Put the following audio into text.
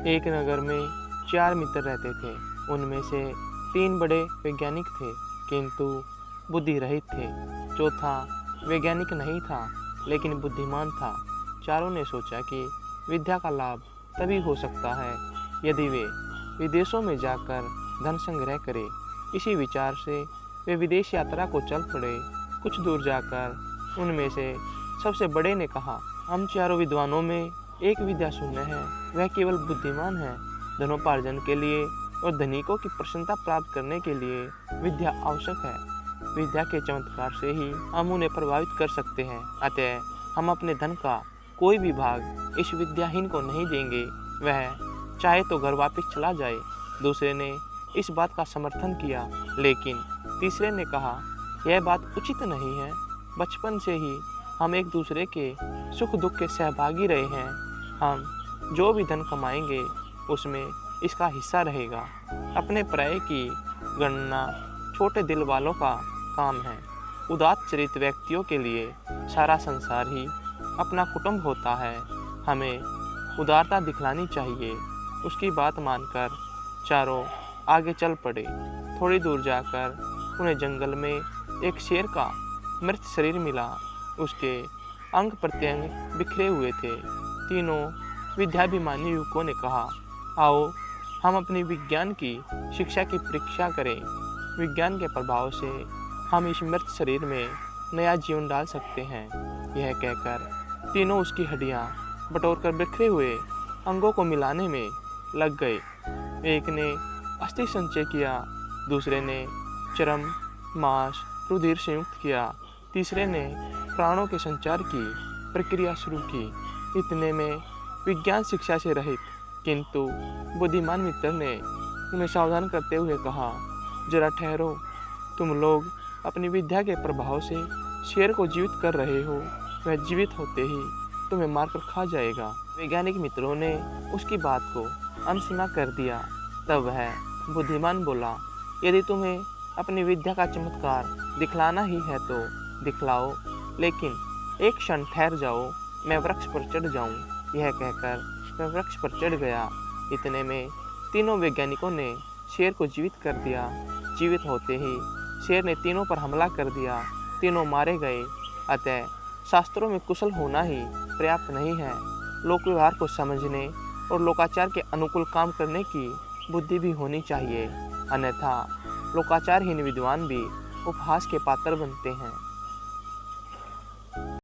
एक नगर में 4 मित्र रहते थे। उनमें से 3 बड़े वैज्ञानिक थे, किंतु बुद्धि रहित थे। चौथा वैज्ञानिक नहीं था, लेकिन बुद्धिमान था। चारों ने सोचा कि विद्या का लाभ तभी हो सकता है यदि वे विदेशों में जाकर धन संग्रह करें। इसी विचार से वे विदेश यात्रा को चल पड़े। कुछ दूर जाकर उनमें से सबसे बड़े ने कहा, हम चारों विद्वानों में एक विद्या शून्य है, वह केवल बुद्धिमान है। धनोपार्जन के लिए और धनिकों की प्रसन्नता प्राप्त करने के लिए विद्या आवश्यक है। विद्या के चमत्कार से ही हम उन्हें प्रभावित कर सकते हैं। अतः हम अपने धन का कोई भी भाग इस विद्याहीन को नहीं देंगे, वह चाहे तो घर वापस चला जाए। दूसरे ने इस बात का समर्थन किया, लेकिन तीसरे ने कहा, यह बात उचित नहीं है। बचपन से ही हम एक दूसरे के सुख दुख के सहभागी रहे हैं। हम जो भी धन कमाएंगे उसमें इसका हिस्सा रहेगा। अपने पराये की गणना छोटे दिल वालों का काम है। उदात्त चरित व्यक्तियों के लिए सारा संसार ही अपना कुटुंब होता है। हमें उदारता दिखलानी चाहिए। उसकी बात मानकर चारों आगे चल पड़े। थोड़ी दूर जाकर उन्हें जंगल में एक शेर का मृत शरीर मिला। उसके अंग प्रत्यंग बिखरे हुए थे। तीनों विद्याभिमानी युवकों ने कहा, आओ हम अपनी विज्ञान की शिक्षा की परीक्षा करें। विज्ञान के प्रभाव से हम इस मृत शरीर में नया जीवन डाल सकते हैं। यह कहकर तीनों उसकी हड्डियां बटोरकर बिखरे हुए अंगों को मिलाने में लग गए। एक ने अस्थि संचय किया, दूसरे ने चर्म मांस रुधिर संयुक्त किया, तीसरे ने प्राणों के संचार की प्रक्रिया शुरू की। इतने में विज्ञान शिक्षा से रहित किंतु बुद्धिमान मित्र ने उन्हें सावधान करते हुए कहा, जरा ठहरो, तुम लोग अपनी विद्या के प्रभाव से शेर को जीवित कर रहे हो। वह जीवित होते ही तुम्हें मारकर खा जाएगा। वैज्ञानिक मित्रों ने उसकी बात को अनसुना कर दिया। तब वह बुद्धिमान बोला, यदि तुम्हें अपनी विद्या का चमत्कार दिखलाना ही है तो दिखलाओ, लेकिन एक क्षण ठहर जाओ, मैं वृक्ष पर चढ़ जाऊं। यह कहकर वह वृक्ष पर चढ़ गया। इतने में तीनों वैज्ञानिकों ने शेर को जीवित कर दिया। जीवित होते ही शेर ने तीनों पर हमला कर दिया। तीनों मारे गए। अतः शास्त्रों में कुशल होना ही पर्याप्त नहीं है, लोक व्यवहार को समझने और लोकाचार के अनुकूल काम करने की बुद्धि भी होनी चाहिए। अन्यथा लोकाचारहीन विद्वान भी उपहास के पात्र बनते हैं।